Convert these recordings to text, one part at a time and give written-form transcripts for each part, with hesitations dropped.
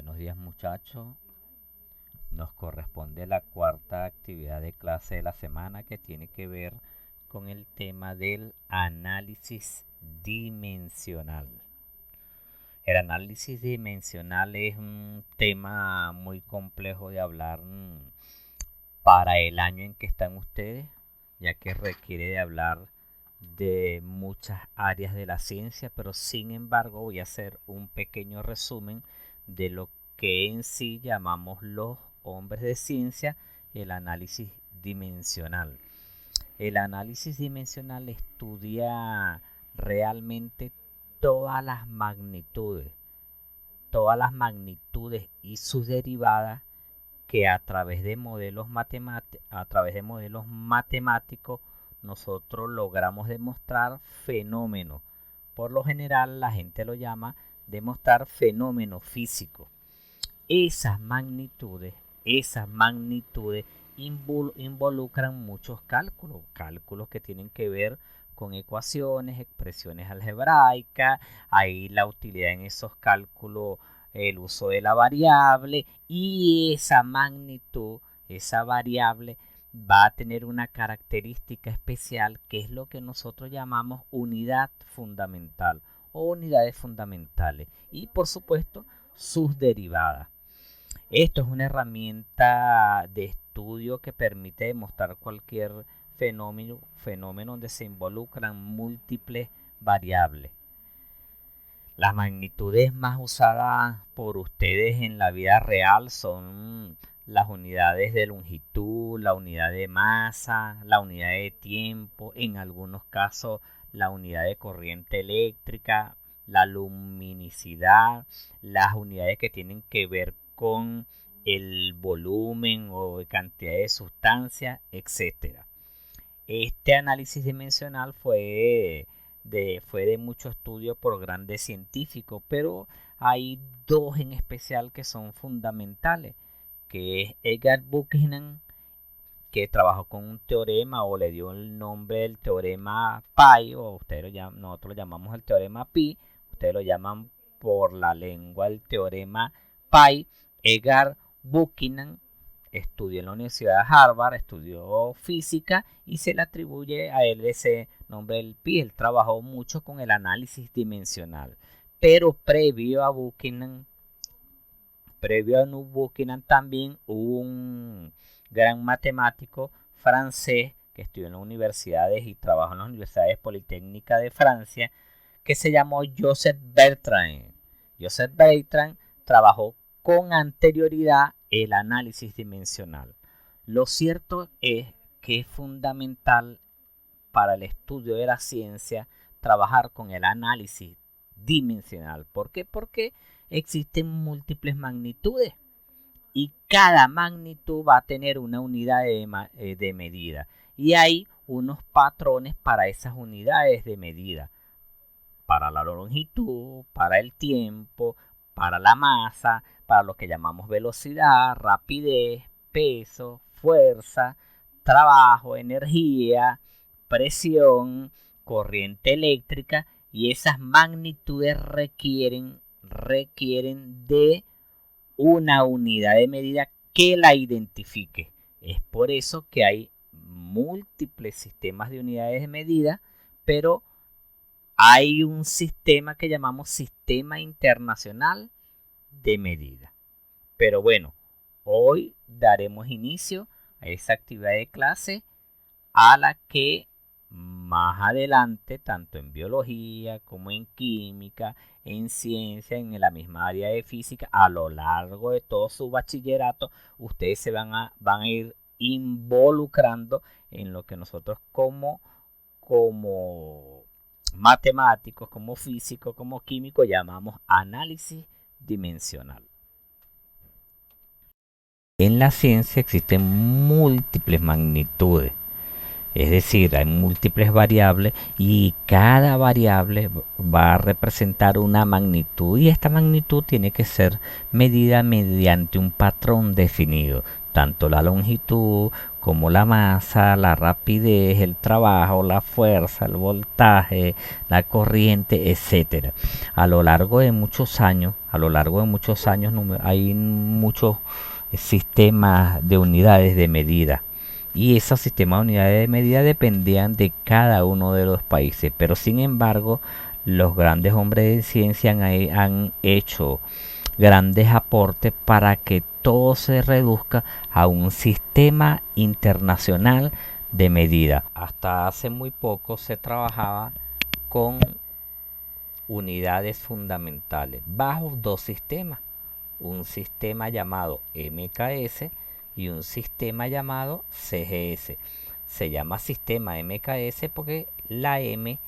Buenos días muchachos, nos corresponde la cuarta actividad de clase de la semana que tiene que ver con el tema del análisis dimensional. El análisis dimensional es un tema muy complejo de hablar para el año en que están ustedes, ya que requiere de hablar de muchas áreas de la ciencia, pero sin embargo voy a hacer un pequeño resumen de lo que en sí llamamos los hombres de ciencia el análisis dimensional. El análisis dimensional estudia realmente todas las magnitudes, y sus derivadas que a través de modelos matemáticos nosotros logramos demostrar fenómenos. Por lo general la gente lo llama demostrar fenómenos físicos. Esas magnitudes involucran muchos cálculos que tienen que ver con ecuaciones, expresiones algebraicas. Hay la utilidad en esos cálculos, el uso de la variable, y esa magnitud, esa variable, va a tener una característica especial que es lo que nosotros llamamos unidad fundamental o unidades fundamentales, y por supuesto sus derivadas. Esto es una herramienta de estudio que permite demostrar cualquier fenómeno donde se involucran múltiples variables. Las magnitudes más usadas por ustedes en la vida real son las unidades de longitud, la unidad de masa, la unidad de tiempo, en algunos casos la unidad de corriente eléctrica, la luminosidad, las unidades que tienen que ver con el volumen o cantidad de sustancia, etc. Este análisis dimensional fue de mucho estudio por grandes científicos, pero hay dos en especial que son fundamentales, que es Edgar Buchanan, que trabajó con un teorema o le dio el nombre del teorema Pi, o nosotros lo llamamos el teorema Pi, ustedes lo llaman por la lengua el teorema Pi. Edgar Buchanan estudió en la Universidad de Harvard, estudió física y se le atribuye a él ese nombre del Pi. Él trabajó mucho con el análisis dimensional, pero previo a Buchanan también hubo un gran matemático francés que estudió en las universidades y trabajó en las universidades politécnicas de Francia, que se llamó Joseph Bertrand. Joseph Bertrand trabajó con anterioridad el análisis dimensional. Lo cierto es que es fundamental para el estudio de la ciencia trabajar con el análisis dimensional. ¿Por qué? Porque existen múltiples magnitudes y cada magnitud va a tener una unidad de medida, y hay unos patrones para esas unidades de medida, para la longitud, para el tiempo, para la masa, para lo que llamamos velocidad, rapidez, peso, fuerza, trabajo, energía, presión, corriente eléctrica, y esas magnitudes requieren de una unidad de medida que la identifique. Es por eso que hay múltiples sistemas de unidades de medida, pero hay un sistema que llamamos Sistema Internacional de Medida. Pero bueno, hoy daremos inicio a esa actividad de clase, a la que más adelante, tanto en biología como en química, en ciencia, en la misma área de física, a lo largo de todo su bachillerato, ustedes se van a ir involucrando en lo que nosotros como matemáticos, como físicos, como químicos llamamos análisis dimensional. En la ciencia existen múltiples magnitudes, es decir, hay múltiples variables y cada variable va a representar una magnitud, y esta magnitud tiene que ser medida mediante un patrón definido. Tanto la longitud como la masa, la rapidez, el trabajo, la fuerza, el voltaje, la corriente, etcétera. A lo largo de muchos años hay muchos sistemas de unidades de medida. Y esos sistemas de unidades de medida dependían de cada uno de los países. Pero sin embargo, los grandes hombres de ciencia han hecho grandes aportes para que todo se reduzca a un sistema internacional de medida. Hasta hace muy poco se trabajaba con unidades fundamentales bajo dos sistemas, un sistema llamado MKS y un sistema llamado CGS. Se llama sistema MKS porque la M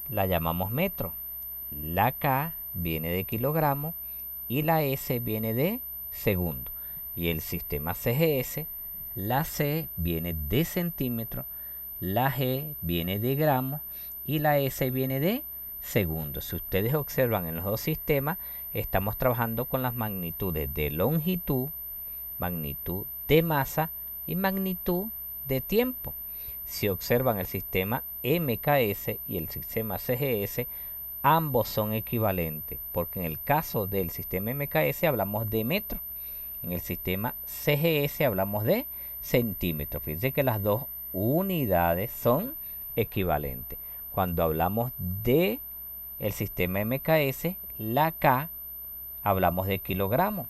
la llamamos metro, la K viene de kilogramo y la S viene de segundo. Y el sistema CGS, la C viene de centímetro, la G viene de gramo y la S viene de segundo. Si ustedes observan en los dos sistemas, estamos trabajando con las magnitudes de longitud, magnitud de masa y magnitud de tiempo. Si observan el sistema MKS y el sistema CGS, ambos son equivalentes, porque en el caso del sistema MKS hablamos de metro, en el sistema CGS hablamos de centímetro. Fíjense que las dos unidades son equivalentes. Cuando hablamos de el sistema MKS, la K hablamos de kilogramo,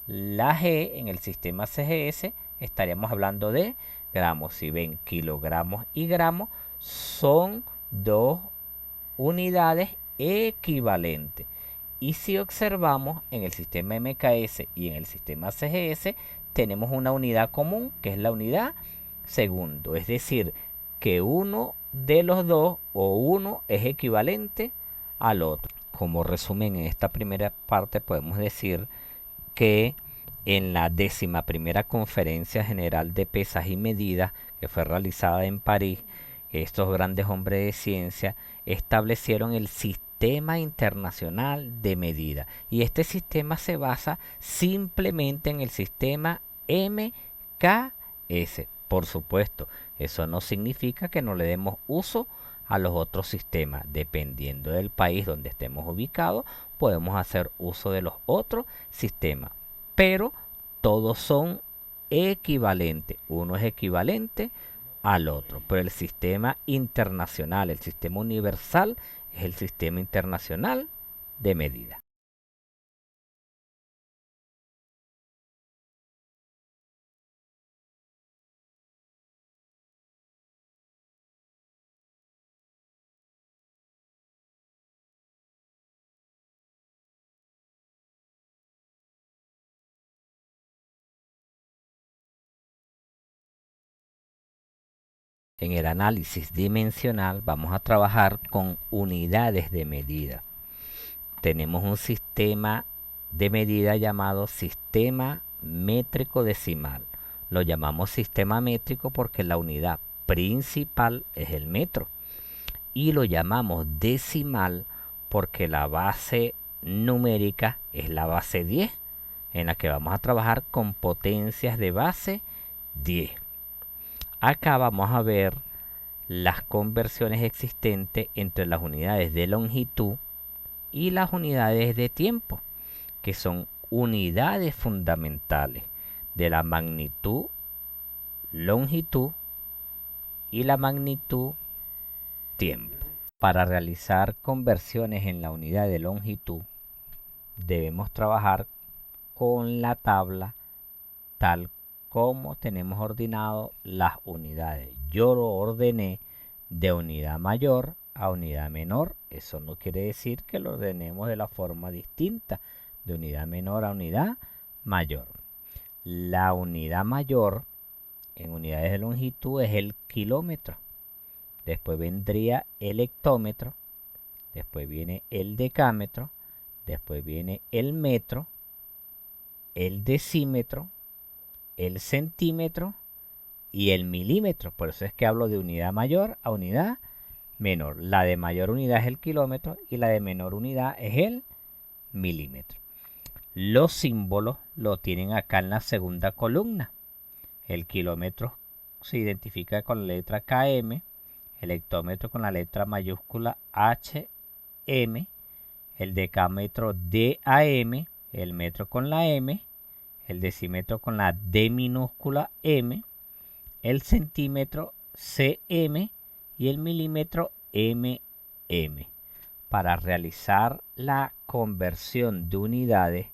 la G en el sistema CGS estaríamos hablando de gramos. Si ven, kilogramos y gramos son dos unidades equivalentes. Y si observamos en el sistema MKS y en el sistema CGS, tenemos una unidad común que es la unidad segundo. Es decir, que uno de los dos o uno es equivalente al otro. Como resumen, en esta primera parte podemos decir que en la 11ª Conferencia General de Pesas y Medidas, que fue realizada en París, estos grandes hombres de ciencia establecieron el Sistema Internacional de Medida. Y este sistema se basa simplemente en el sistema MKS. Por supuesto, eso no significa que no le demos uso a los otros sistemas. Dependiendo del país donde estemos ubicados, podemos hacer uso de los otros sistemas. Pero todos son equivalentes. Uno es equivalente al otro. Pero el sistema internacional, el sistema universal, es el sistema internacional de medida. En el análisis dimensional vamos a trabajar con unidades de medida. Tenemos un sistema de medida llamado sistema métrico decimal. Lo llamamos sistema métrico porque la unidad principal es el metro. Y lo llamamos decimal porque la base numérica es la base 10, en la que vamos a trabajar con potencias de base 10. Acá vamos a ver las conversiones existentes entre las unidades de longitud y las unidades de tiempo, que son unidades fundamentales de la magnitud, longitud y la magnitud, tiempo. Para realizar conversiones en la unidad de longitud, debemos trabajar con la tabla tal como tenemos ordenado las unidades. Yo lo ordené de unidad mayor a unidad menor. Eso no quiere decir que lo ordenemos de la forma distinta, de unidad menor a unidad mayor. La unidad mayor en unidades de longitud es el kilómetro. Después vendría el hectómetro. Después viene el decámetro. Después viene el metro, el decímetro, el centímetro y el milímetro. Por eso es que hablo de unidad mayor a unidad menor. La de mayor unidad es el kilómetro y la de menor unidad es el milímetro. Los símbolos lo tienen acá en la segunda columna. El kilómetro se identifica con la letra km, el hectómetro con la letra mayúscula hm, el decámetro DAM, el metro con la M, el decímetro con la D minúscula M, el centímetro CM y el milímetro MM. Para realizar la conversión de unidades,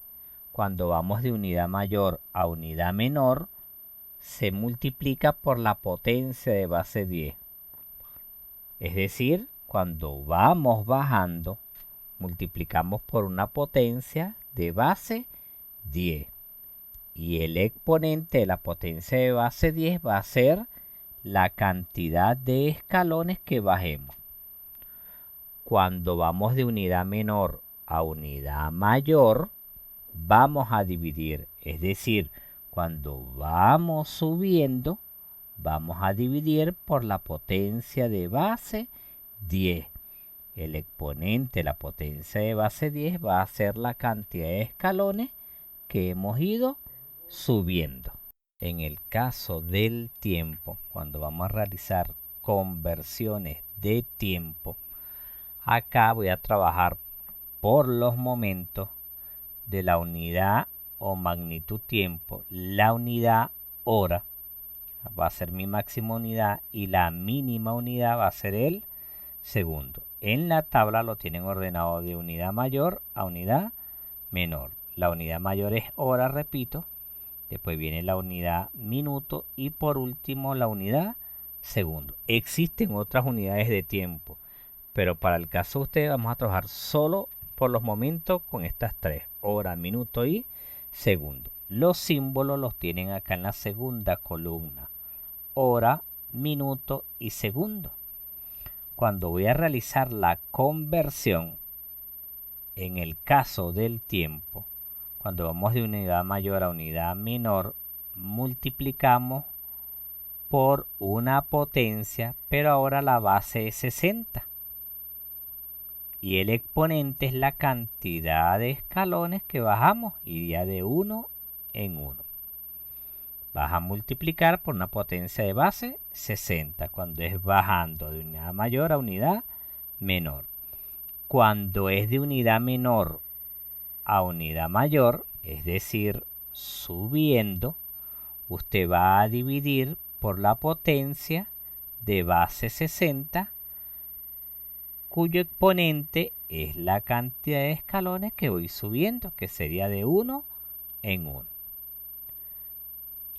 cuando vamos de unidad mayor a unidad menor, se multiplica por la potencia de base 10. Es decir, cuando vamos bajando, multiplicamos por una potencia de base 10. Y el exponente de la potencia de base 10 va a ser la cantidad de escalones que bajemos. Cuando vamos de unidad menor a unidad mayor, vamos a dividir. Es decir, cuando vamos subiendo, vamos a dividir por la potencia de base 10. El exponente de la potencia de base 10 va a ser la cantidad de escalones que hemos ido subiendo. En el caso del tiempo, cuando vamos a realizar conversiones de tiempo, acá voy a trabajar por los momentos de la unidad o magnitud tiempo. La unidad hora va a ser mi máxima unidad y la mínima unidad va a ser el segundo. En la tabla lo tienen ordenado de unidad mayor a unidad menor. La unidad mayor es hora, repito. Después viene la unidad minuto y por último la unidad segundo. Existen otras unidades de tiempo, pero para el caso de ustedes vamos a trabajar solo por los momentos con estas tres: hora, minuto y segundo. Los símbolos los tienen acá en la segunda columna: hora, minuto y segundo. Cuando voy a realizar la conversión, en el caso del tiempo, cuando vamos de unidad mayor a unidad menor, multiplicamos por una potencia, pero ahora la base es 60. Y el exponente es la cantidad de escalones que bajamos, iría de 1 en 1. Vas a multiplicar por una potencia de base 60, cuando es bajando de unidad mayor a unidad menor. Cuando es de unidad menor a unidad mayor, es decir, subiendo, usted va a dividir por la potencia de base 60, cuyo exponente es la cantidad de escalones que voy subiendo, que sería de 1 en 1.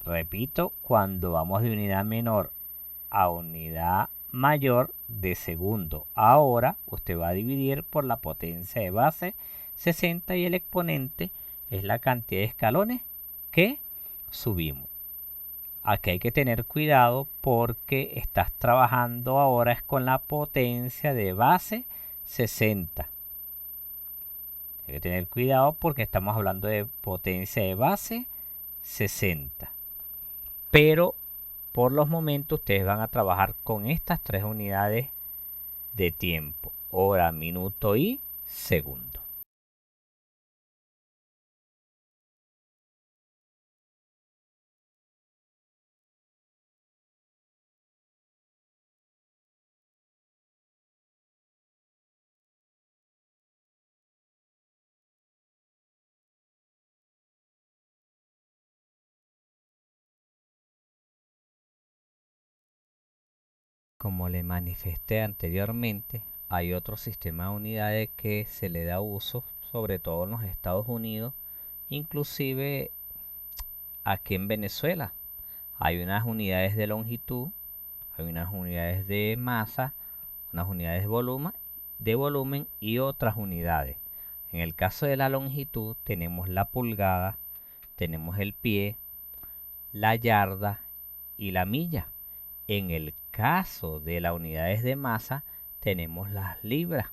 Repito, cuando vamos de unidad menor a unidad mayor, de segundo a hora, usted va a dividir por la potencia de base 60 y el exponente es la cantidad de escalones que subimos. Aquí hay que tener cuidado porque estás trabajando ahora es con la potencia de base 60. Hay que tener cuidado porque estamos hablando de potencia de base 60. Pero por los momentos ustedes van a trabajar con estas tres unidades de tiempo: hora, minuto y segundo. Como le manifesté anteriormente, hay otro sistema de unidades que se le da uso, sobre todo en los Estados Unidos, inclusive aquí en Venezuela. Hay unas unidades de longitud, hay unas unidades de masa, unas unidades de volumen y otras unidades. En el caso de la longitud tenemos la pulgada, tenemos el pie, la yarda y la milla. En el caso de las unidades de masa tenemos las libras.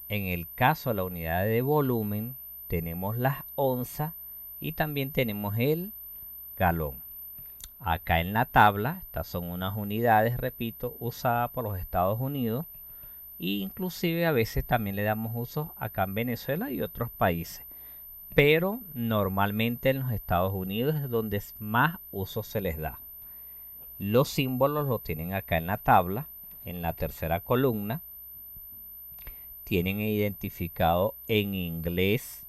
En el caso de la unidad de volumen tenemos las onzas y también tenemos el galón. Acá en la tabla, estas son unas unidades, repito, usadas por los Estados Unidos e inclusive a veces también le damos uso acá en Venezuela y otros países. pero normalmente en los Estados Unidos es donde más uso se les da. Los símbolos los tienen acá en la tabla, en la tercera columna. Tienen identificado en inglés,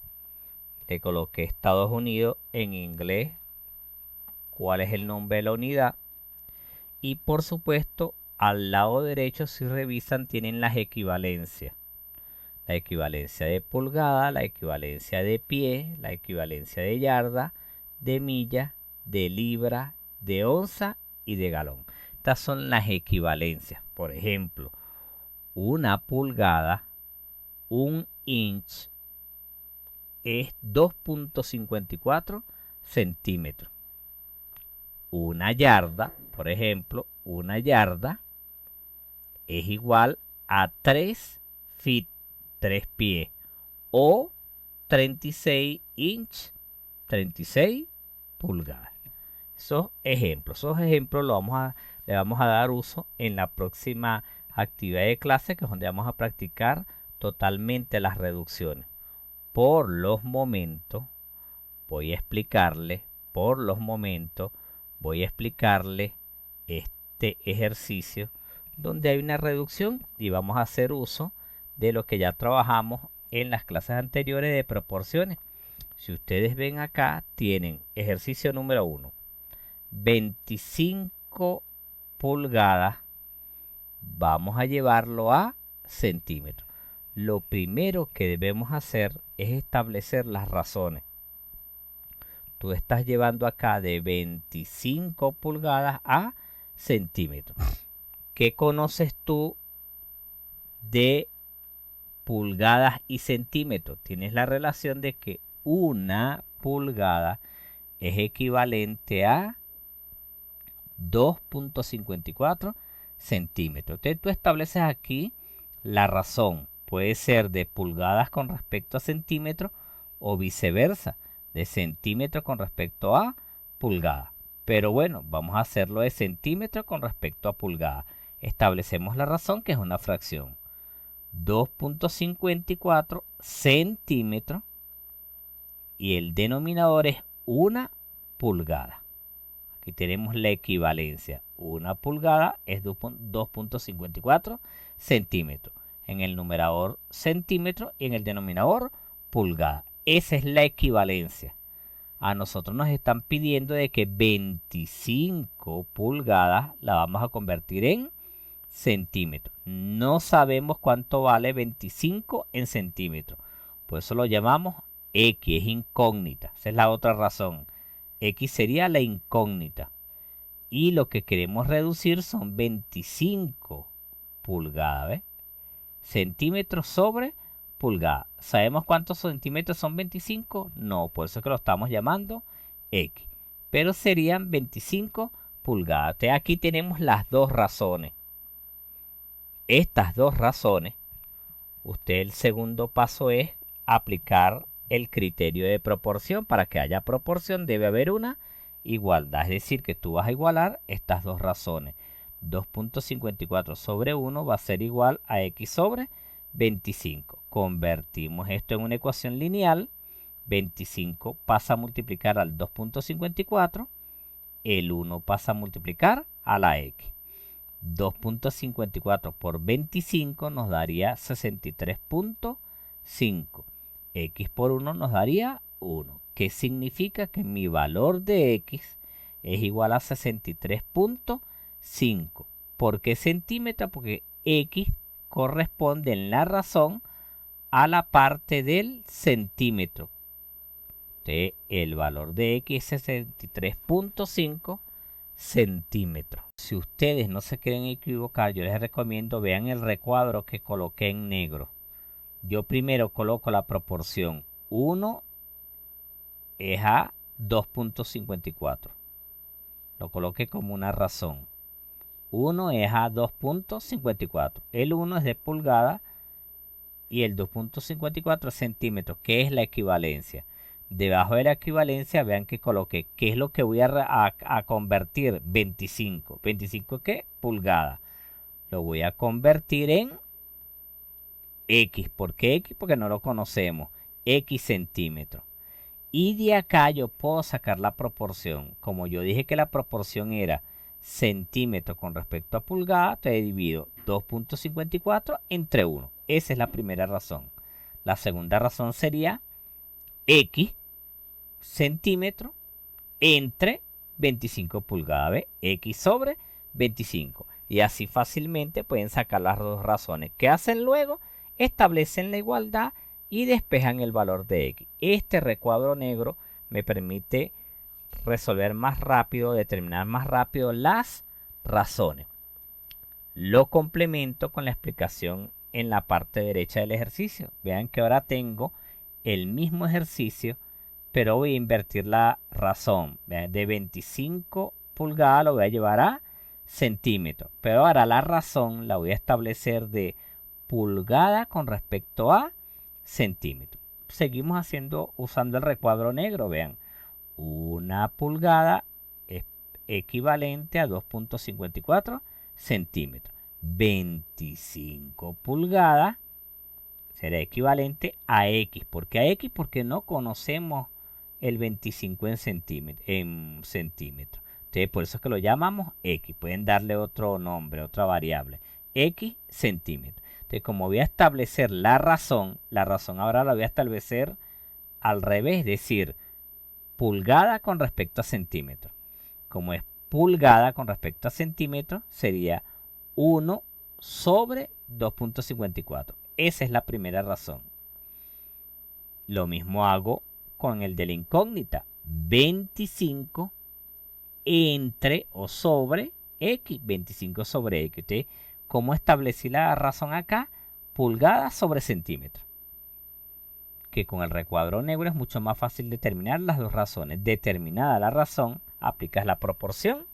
le coloqué Estados Unidos en inglés, cuál es el nombre de la unidad. Y por supuesto, al lado derecho, si revisan, tienen las equivalencias. La equivalencia de pulgada, la equivalencia de pie, la equivalencia de yarda, de milla, de libra, de onza y de galón. Estas son las equivalencias. Por ejemplo, una pulgada, un inch, es 2.54 centímetros. Una yarda, por ejemplo, una yarda es igual a 3 feet, 3 pies, o 36 inch, 36 pulgadas. Esos ejemplos le vamos a dar uso en la próxima actividad de clase, que es donde vamos a practicar totalmente las reducciones. Por los momentos voy a explicarle este ejercicio donde hay una reducción y vamos a hacer uso de lo que ya trabajamos en las clases anteriores de proporciones. Si ustedes ven acá, tienen ejercicio número 1, 25 pulgadas, vamos a llevarlo a centímetros. Lo primero que debemos hacer es establecer las razones. Tú estás llevando acá de 25 pulgadas a centímetros. ¿Qué conoces tú de pulgadas y centímetros? Tienes la relación de que una pulgada es equivalente a 2.54 centímetros. Entonces tú estableces aquí la razón. Puede ser de pulgadas con respecto a centímetros o viceversa, de centímetros con respecto a pulgada. Pero bueno, vamos a hacerlo de centímetros con respecto a pulgada. Establecemos la razón, que es una fracción. 2.54 centímetros y el denominador es una pulgada. Aquí tenemos la equivalencia. Una pulgada es 2.54 centímetros. En el numerador centímetro y en el denominador pulgada. Esa es la equivalencia. A nosotros nos están pidiendo de que 25 pulgadas la vamos a convertir en centímetros. No sabemos cuánto vale 25 en centímetros. Por eso lo llamamos X, es incógnita. Esa es la otra razón. X sería la incógnita. Y lo que queremos reducir son 25 pulgadas. ¿Ves? Centímetros sobre pulgada. ¿Sabemos cuántos centímetros son 25? No, por eso es que lo estamos llamando X. Pero serían 25 pulgadas. Entonces aquí tenemos las dos razones. Estas dos razones, el segundo paso es aplicar el criterio de proporción. Para que haya proporción debe haber una igualdad. Es decir, que tú vas a igualar estas dos razones. 2.54 sobre 1 va a ser igual a X sobre 25. Convertimos esto en una ecuación lineal. 25 pasa a multiplicar al 2.54. El 1 pasa a multiplicar a la X. 2.54 por 25 nos daría 63.5. X por 1 nos daría 1. ¿Qué significa? Que mi valor de X es igual a 63.5. ¿Por qué centímetro? Porque X corresponde en la razón a la parte del centímetro. Entonces, el valor de X es 63.5 centímetros. Si ustedes no se quieren equivocar, yo les recomiendo vean el recuadro que coloqué en negro. Yo primero coloco la proporción 1 es a 2.54. Lo coloqué como una razón. 1 es a 2.54. El 1 es de pulgada y el 2.54 es centímetros, que es la equivalencia. Debajo de la equivalencia, vean que coloqué, ¿qué es lo que voy a convertir? 25. ¿25 qué? Pulgada. Lo voy a convertir en X. ¿Por qué X? Porque no lo conocemos. X centímetros. Y de acá yo puedo sacar la proporción. Como yo dije que la proporción era centímetro con respecto a pulgada, te divido 2.54 entre 1. Esa es la primera razón. La segunda razón sería X centímetro entre 25 pulgadas. ¿Ve? X sobre 25. Y así fácilmente pueden sacar las dos razones. ¿Qué hacen luego? Establecen la igualdad y despejan el valor de X. Este recuadro negro me permite resolver más rápido, determinar más rápido las razones. Lo complemento con la explicación en la parte derecha del ejercicio. Vean que ahora tengo el mismo ejercicio, pero voy a invertir la razón. Vean, de 25 pulgadas lo voy a llevar a centímetros. Pero ahora la razón la voy a establecer de pulgada con respecto a centímetro. Seguimos usando el recuadro negro. Vean, una pulgada es equivalente a 2.54 centímetros. 25 pulgadas será equivalente a X. ¿Por qué a X? Porque no conocemos el 25 en centímetros. Entonces, por eso es que lo llamamos X. Pueden darle otro nombre, otra variable. X centímetros. Entonces, como voy a establecer la razón ahora la voy a establecer al revés, es decir, pulgada con respecto a centímetro. Como es pulgada con respecto a centímetro, sería 1 sobre 2.54. Esa es la primera razón. Lo mismo hago con el de la incógnita. 25 entre o sobre X. 25 sobre X. ¿Ustedes cómo establecí la razón acá? Pulgada sobre centímetro. Que con el recuadro negro es mucho más fácil determinar las dos razones. Determinada la razón, aplicas la proporción.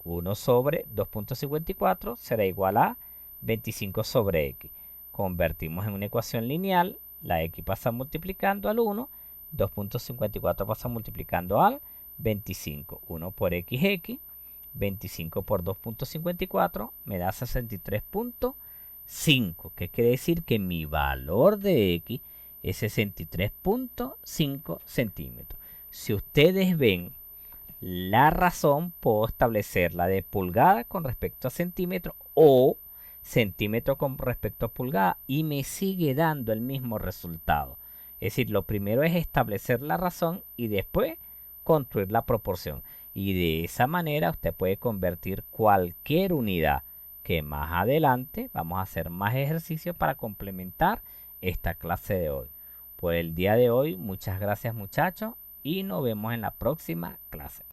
1 sobre 2.54 será igual a 25 sobre X. Convertimos en una ecuación lineal. La X pasa multiplicando al 1. 2.54 pasa multiplicando al 25. 1 por XX. 25 por 2.54 me da 63.5. ¿Qué quiere decir? Que mi valor de X es 63.5 centímetros. Si ustedes ven la razón, puedo establecerla de pulgada con respecto a centímetro o centímetro con respecto a pulgada y me sigue dando el mismo resultado. Es decir, lo primero es establecer la razón y después construir la proporción. Y de esa manera usted puede convertir cualquier unidad que más adelante vamos a hacer más ejercicios para complementar esta clase de hoy. Por el día de hoy, muchas gracias muchachos y nos vemos en la próxima clase.